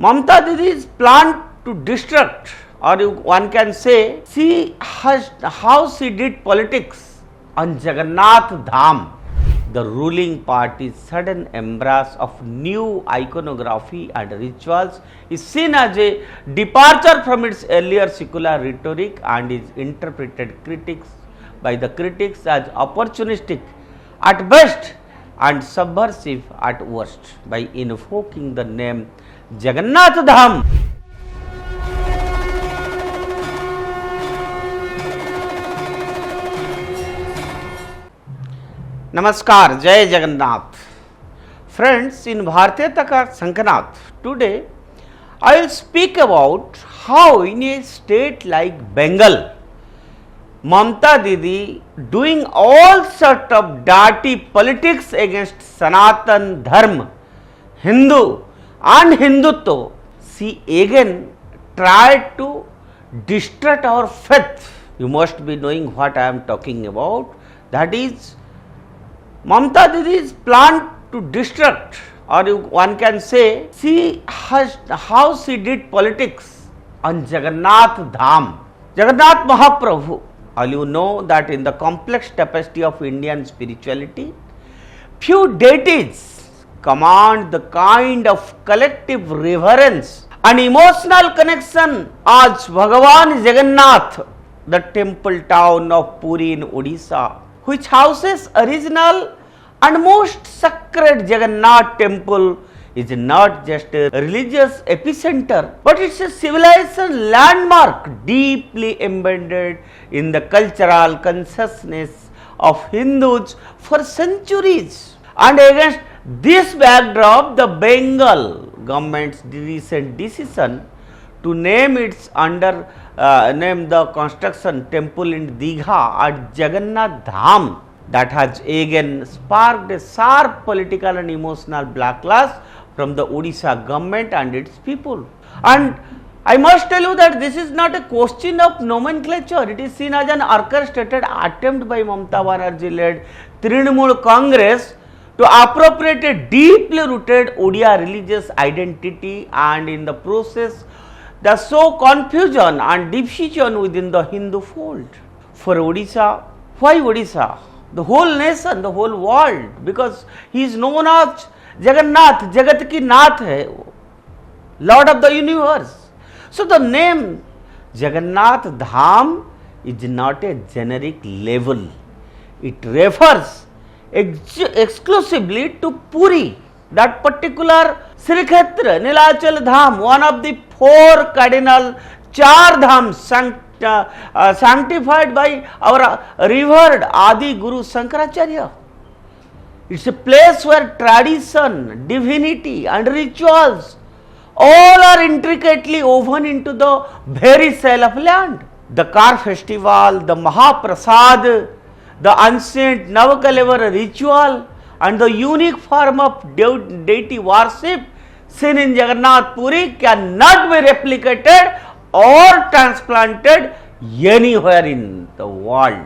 Mamta Didi's plan to destruct, or one can say, how she did politics on Jagannath Dham. The ruling party's sudden embrace of new iconography and rituals is seen as a departure from its earlier secular rhetoric and is interpreted by the critics as opportunistic at best and subversive at worst by invoking the name Jagannath Dham. Namaskar, Jai Jagannath. Friends, in Bharatiya ka Sankhanath, today I will speak about how in a state like Bengal, Mamta Didi doing all sort of dirty politics against Sanatan Dharma, Hindu and Hindutva, she again tried to destroy our faith. You must be knowing what I am talking about. That is Mamta Didi's plan to destruct, or one can say, how she did politics on Jagannath Dham. Jagannath Mahaprabhu. All you know that in the complex tapestry of Indian spirituality, few deities command the kind of collective reverence and emotional connection as Bhagavan Jagannath, the temple town of Puri in Odisha, which houses original and most sacred Jagannath temple, is not just a religious epicenter, but it's a civilization landmark deeply embedded in the cultural consciousness of Hindus for centuries. And against this backdrop, the Bengal government's recent decision to name the construction temple in Digha at Jagannath Dham, that has again sparked a sharp political and emotional backlash from the Odisha government and its people. And I must tell you that this is not a question of nomenclature. It is seen as an orchestrated attempt by Mamata Banerjee led Trinamool Congress to appropriate a deeply rooted Odia religious identity, and in the process the sow confusion and division within the Hindu fold. For Odisha, why Odisha? The whole nation, the whole world, because he is known as Jagannath, Jagat ki Nath hai, Lord of the universe. So the name Jagannath Dham is not a generic label. It refers exclusively to Puri, that particular Sri Kshetra, Nilachal Dham, one of the four cardinal Char Dhams sanctified by our revered Adi Guru Shankaracharya. It's a place where tradition, divinity and rituals all are intricately woven into the very cell of land. The car festival, the Mahaprasad, the ancient Navakalevar ritual and the unique form of deity worship seen in Jagannath Puri cannot be replicated or transplanted anywhere in the world.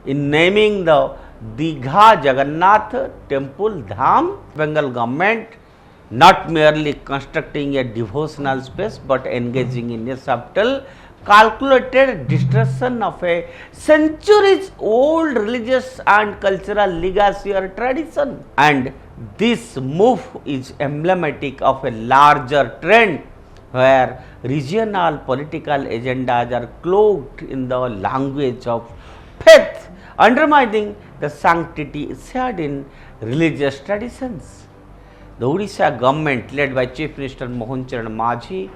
In naming the Digha Jagannath Temple Dham, Bengal government not merely constructing a devotional space but engaging in a subtle, calculated destruction of a centuries old religious and cultural legacy or tradition. And this move is emblematic of a larger trend where regional political agendas are cloaked in the language of faith, undermining the sanctity shared in religious traditions. The Odisha government, led by Chief Minister Mohan Charan Majhi,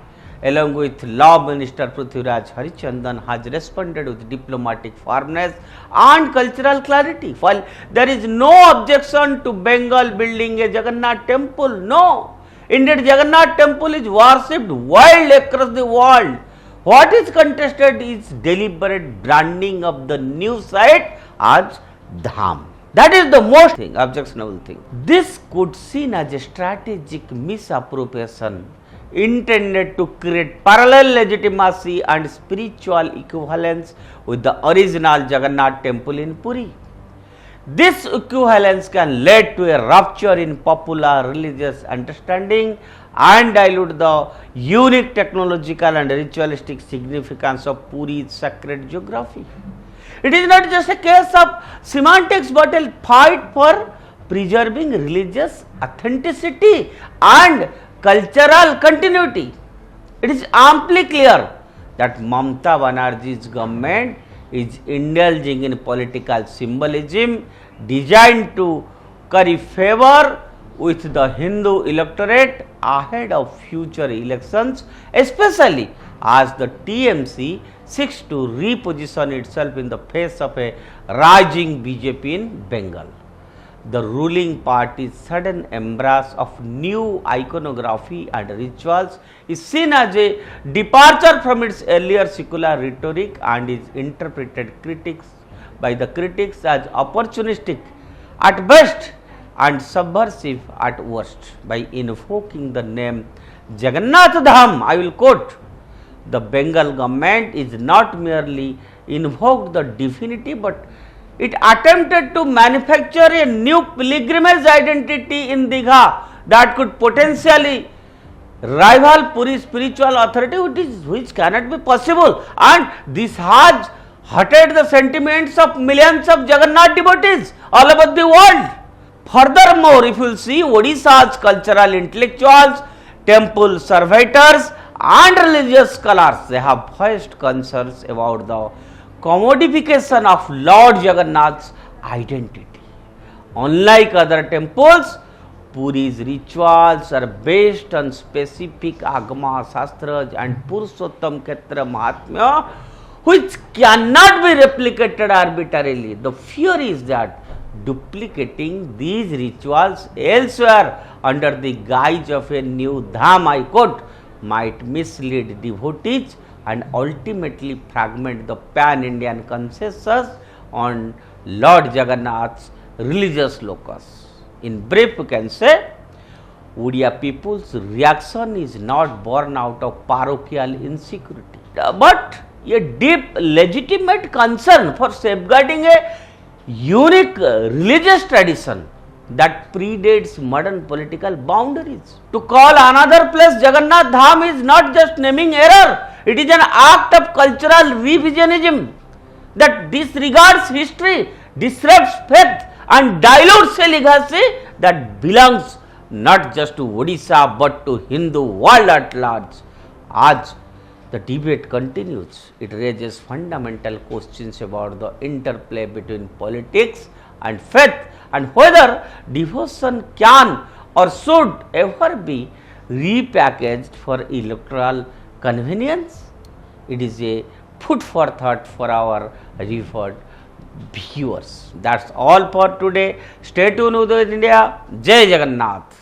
along with Law Minister Prithviraj Harichandan, has responded with diplomatic firmness and cultural clarity. While there is no objection to Bengal building a Jagannath temple, no. Indeed, Jagannath temple is worshipped wild across the world. What is contested is deliberate branding of the new site as Dham. That is the most objectionable thing. This could seen as a strategic misappropriation intended to create parallel legitimacy and spiritual equivalence with the original Jagannath temple in Puri. This equivalence can lead to a rupture in popular religious understanding and dilute the unique technological and ritualistic significance of Puri's sacred geography. It is not just a case of semantics but a fight for preserving religious authenticity and cultural continuity. It is amply clear that Mamata Banerjee's government is indulging in political symbolism designed to curry favor with the Hindu electorate ahead of future elections, especially as the TMC seeks to reposition itself in the face of a rising BJP in Bengal. The ruling party's sudden embrace of new iconography and rituals is seen as a departure from its earlier secular rhetoric and is interpreted by the critics as opportunistic at best and subversive at worst. By invoking the name Jagannath Dham, I will quote, the Bengal government is not merely invoked the divinity but it attempted to manufacture a new pilgrimage identity in Digha that could potentially rival Puri's spiritual authority, which cannot be possible, and this has hurted the sentiments of millions of Jagannath devotees all over the world. Furthermore, if you will see Odisha's cultural intellectuals, temple servitors and religious scholars, they have voiced concerns about the commodification of Lord Jagannath's identity. Unlike other temples, Puri's rituals are based on specific Agama Shastras and Purushottam Kshetra Mahatmya, which cannot be replicated arbitrarily. The fear is that duplicating these rituals elsewhere under the guise of a new Dham, I quote, might mislead devotees and ultimately fragment the pan-Indian consensus on Lord Jagannath's religious locus. In brief, we can say, Odia people's reaction is not born out of parochial insecurity, but a deep legitimate concern for safeguarding a unique religious tradition that predates modern political boundaries. To call another place Jagannath Dham is not just naming error, it is an act of cultural revisionism that disregards history, disrupts faith and dilutes a legacy that belongs not just to Odisha but to Hindu world at large. As the debate continues, it raises fundamental questions about the interplay between politics and faith and whether devotion can or should ever be repackaged for electoral convenience. It is a food for thought for our referred viewers. That's all for today. Stay tuned with India. Jai Jagannath.